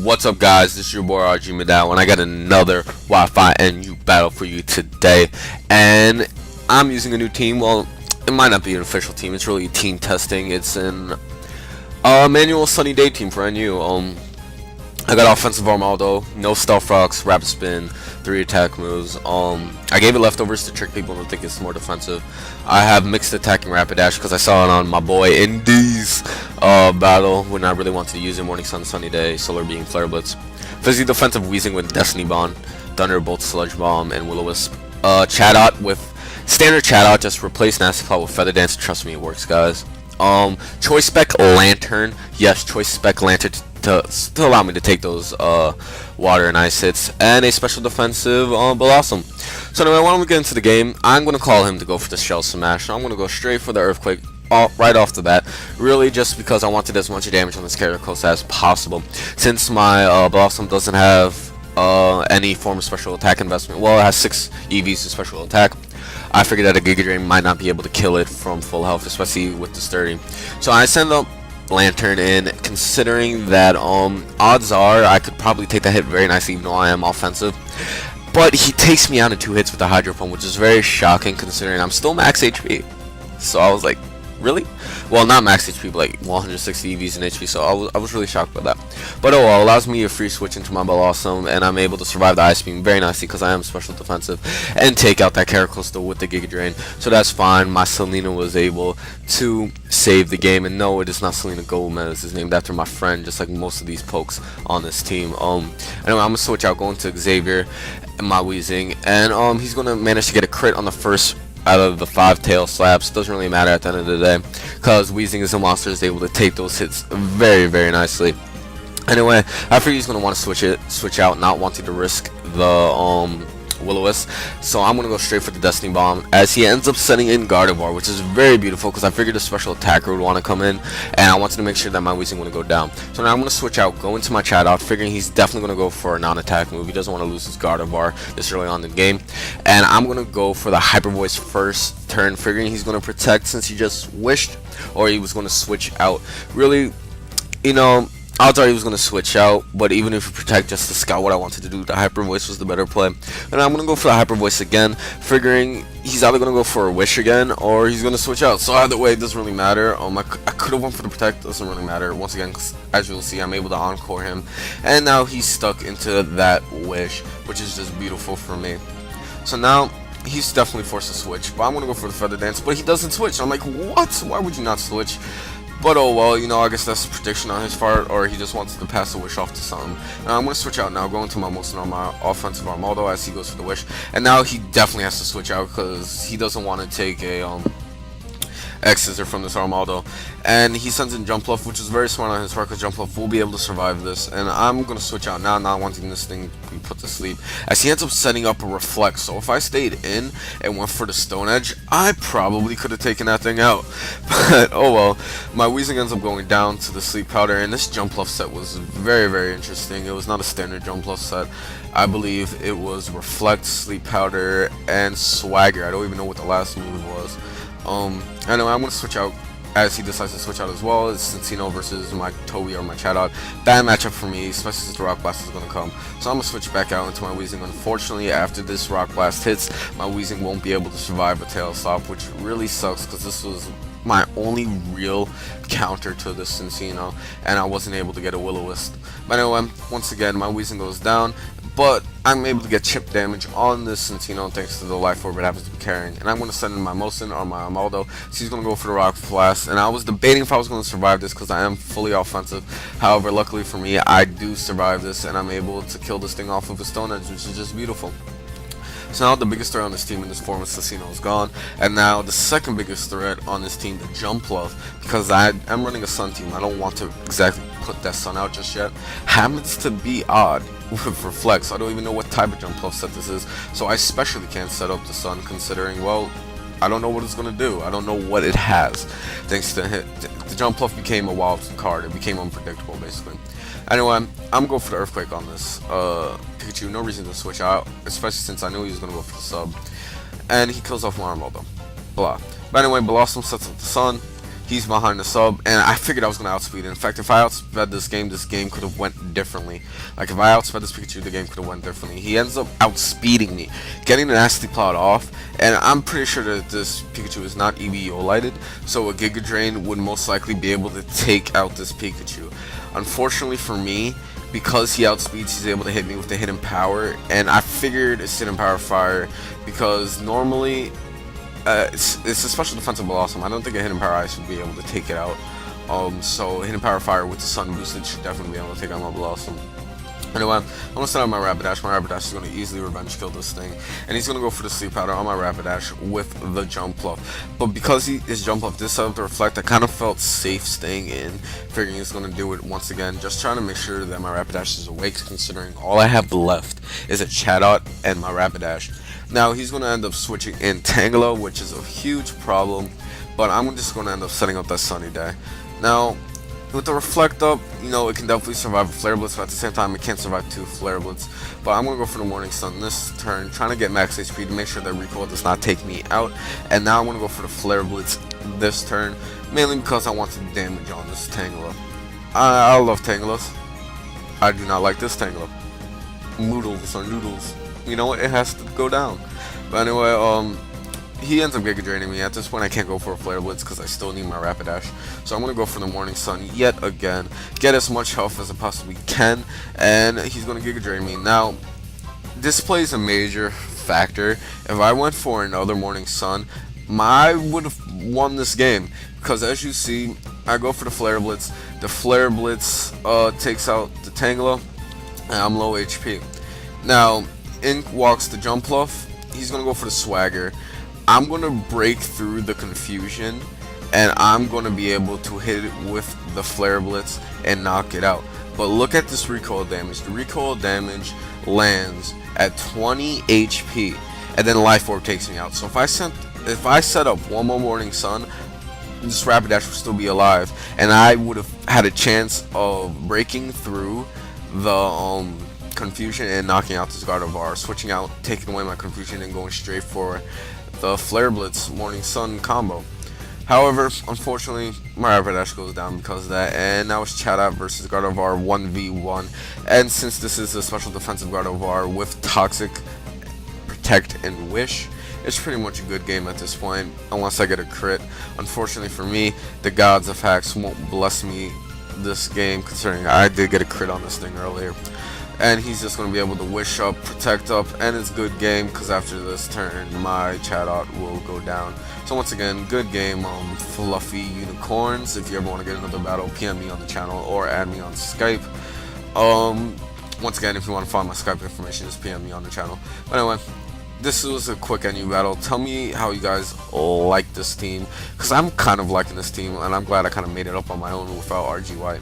What's up, guys? This is your boy RG Madao, and I got another Wi-Fi NU battle for you today. And I'm using a new team. Well, it might not be an official team. It's really team testing. It's an manual sunny day team for NU. I got offensive Armaldo, no stealth rocks, rapid spin, 3 attack moves. I gave it leftovers to trick people into thinking it's more defensive. I have mixed attacking rapid dash because I saw it on my boy Indy's battle when I really wanted to use it. Morning sun, sunny day, solar beam, flare blitz. Physically defensive Weezing with destiny bond, thunderbolt, sludge bomb, and will-o-wisp. Chatot with standard Chatot, just replace nasty claw with feather dance. Trust me, it works, guys. Choice spec lantern, yes, choice spec lantern to allow me to take those water and ice hits, and a special defensive Blossom. So anyway, when we get into the game, I'm going to call him to go for the shell smash. I'm going to go straight for the earthquake right off the bat, really just because I wanted as much damage on this character close as possible. Since my Blossom doesn't have any form of special attack investment, well, it has 6 EVs to special attack, I figured that a Giga Drain might not be able to kill it from full health, especially with the sturdy. So I send up Lantern in, considering that odds are I could probably take that hit very nicely, even though I am offensive. But he takes me out in 2 hits with the Hydro Pump, which is very shocking considering I'm still max HP. So I was like, really? Well, not max HP, but like 160 EVs in HP, so I was really shocked by that. But oh well, allows me a free switch into my Blossom, and I'm able to survive the Ice Beam very nicely because I am special defensive, and take out that Caracosta with the Giga Drain. So that's fine. My Selena was able to save the game, and no, it is not Selena Gomez. It's named after my friend, just like most of these pokes on this team. Anyway, I'm gonna switch out, going to Xavier and my Weezing, and he's gonna manage to get a crit on the first out of the 5 tail slaps. Doesn't really matter at the end of the day because Weezing is a monster, is able to take those hits very, very nicely. Anyway, I figure he's going to want to switch out, not wanting to risk the Will-O-Wisp, so I'm going to go straight for the Destiny Bomb, as he ends up setting in Gardevoir, which is very beautiful because I figured a special attacker would want to come in, and I wanted to make sure that my Weezing wouldn't go down. So now I'm going to switch out, go into my Chatot, figuring he's definitely going to go for a non-attack move. He doesn't want to lose his Gardevoir this early on in the game, and I'm going to go for the Hyper Voice first turn, figuring he's going to protect since he just wished, or he was going to switch out. Really, you know, odds are he was going to switch out, but even if you protect just to scout what I wanted to do, the Hyper Voice was the better play. And I'm going to go for the Hyper Voice again, figuring he's either going to go for a Wish again, or he's going to switch out. So either way, it doesn't really matter. I could have went for the Protect, doesn't really matter. Once again, as you'll see, I'm able to Encore him, and now he's stuck into that Wish, which is just beautiful for me. So now he's definitely forced to switch, but I'm going to go for the Feather Dance, but he doesn't switch. I'm like, what? Why would you not switch? But oh well, you know, I guess that's a prediction on his part, or he just wants to pass the Wish off to something. Now I'm going to switch out now, going to my most normal offensive Armaldo as he goes for the Wish. And now he definitely has to switch out because he doesn't want to take a X-Scissor from this Armaldo, and he sends in Jump Bluff, which is very smart on his part because Jump Bluff will be able to survive this. And I'm going to switch out now, not wanting this thing to be put to sleep, as he ends up setting up a Reflect. So if I stayed in and went for the Stone Edge, I probably could have taken that thing out. But oh well, my Weezing ends up going down to the Sleep Powder, and this Jump Bluff set was very, very interesting. It was not a standard Jump Bluff set. I believe it was Reflect, Sleep Powder, and Swagger. I don't even know what the last move was. Anyway, I'm going to switch out as he decides to switch out as well. It's Cinccino versus my Toby or my Chatot. Bad matchup for me, especially since the Rock Blast is going to come. So I'm going to switch back out into my Weezing. Unfortunately, after this Rock Blast hits, my Weezing won't be able to survive a Tail Stop, which really sucks because this was my only real counter to the Cinccino, and I wasn't able to get a Will-O-Wisp. But anyway, once again, my Weezing goes down, but I'm able to get chip damage on this Cinccino thanks to the Life Orb it happens to be carrying. And I'm going to send in my Mosin or my Armaldo, so he's going to go for the Rock Blast. And I was debating if I was going to survive this because I am fully offensive. However, luckily for me, I do survive this, and I'm able to kill this thing off of a Stone Edge, which is just beautiful. So now the biggest threat on this team in this form of Cinccino is gone, and now the second biggest threat on this team, the Jump Bluff, because I'm running a Sun team. I don't want to exactly put that Sun out just yet. Happens to be odd with Reflex. So I don't even know what type of Jump Bluff set this is, so I especially can't set up the Sun considering, well, I don't know what it's going to do. I don't know what it has. Thanks to hit, the Jump Bluff became a wild card. It became unpredictable, basically. Anyway, I'm going for the Earthquake on this Pikachu. No reason to switch out, especially since I knew he was going to go for the sub. And he kills off my Armaldo. Blah. But anyway, Blossom sets up the Sun. He's behind the sub, and I figured I was going to outspeed it. In fact, if I outsped this game could have went differently. Like, if I outsped this Pikachu, the game could have went differently. He ends up outspeeding me, getting the Nasty Plot off, and I'm pretty sure that this Pikachu is not EVO lighted, so a Giga Drain would most likely be able to take out this Pikachu. Unfortunately for me, because he outspeeds, he's able to hit me with the Hidden Power, and I figured it's Hidden Power Fire because normally it's a special defensive blossom. I don't think a Hidden Power Ice would be able to take it out. So Hidden Power Fire with the Sun boosted should definitely be able to take out my blossom. Anyway, I'm going to set up my Rapidash. My Rapidash is going to easily revenge kill this thing. And he's going to go for the Sleep Powder on my Rapidash with the Jump Bluff. But because his Jump Bluff did set up the Reflect, I kind of felt safe staying in, figuring he's going to do it once again. Just trying to make sure that my Rapidash is awake, considering all I have left is a Chatot and my Rapidash. Now, he's going to end up switching in Tangela, which is a huge problem. But I'm just going to end up setting up that Sunny Day. Now, with the Reflect up, you know, it can definitely survive a Flare Blitz, but at the same time, it can't survive 2 Flare Blitz. But I'm going to go for the Morning Sun this turn, trying to get max HP to make sure that Recoil does not take me out. And now I'm going to go for the Flare Blitz this turn, mainly because I want to damage on this Tangela. I love Tangelas. I do not like this Tangela. Moodles or noodles. You know what? It has to go down. But anyway, he ends up Giga Draining me. At this point, I can't go for a Flare Blitz because I still need my Rapidash. So I'm going to go for the Morning Sun yet again. Get as much health as I possibly can. And he's going to Giga Drain me. Now, this plays a major factor. If I went for another Morning Sun, I would have won this game. Because as you see, I go for the Flare Blitz. The Flare Blitz takes out the Tangela. And I'm low HP. Now, in walks the Jump Bluff. He's going to go for the Swagger. I'm going to break through the confusion, and I'm going to be able to hit it with the Flare Blitz and knock it out. But look at this recoil damage. The recoil damage lands at 20 HP, and then Life Orb takes me out. So if I set up one more Morning Sun, this Rapidash would still be alive, and I would have had a chance of breaking through the confusion and knocking out this Gardevoir, switching out, taking away my confusion, and going straight for the Flare Blitz Morning Sun combo. However, unfortunately, my Rapidash goes down because of that, and now it's Chatot versus Gardevoir 1v1. And since this is a special defensive Gardevoir with Toxic, Protect, and Wish, it's pretty much a good game at this point, unless I get a crit. Unfortunately for me, the gods of hacks won't bless me this game, considering I did get a crit on this thing earlier. And he's just going to be able to Wish up, Protect up, and it's a good game because after this turn, my Chatot will go down. So once again, good game, Fluffyunicornz. If you ever want to get another battle, PM me on the channel or add me on Skype. Once again, if you want to find my Skype information, just PM me on the channel. But anyway, this was a quick NU battle. Tell me how you guys like this team, because I'm kind of liking this team, and I'm glad I kind of made it up on my own without RGY.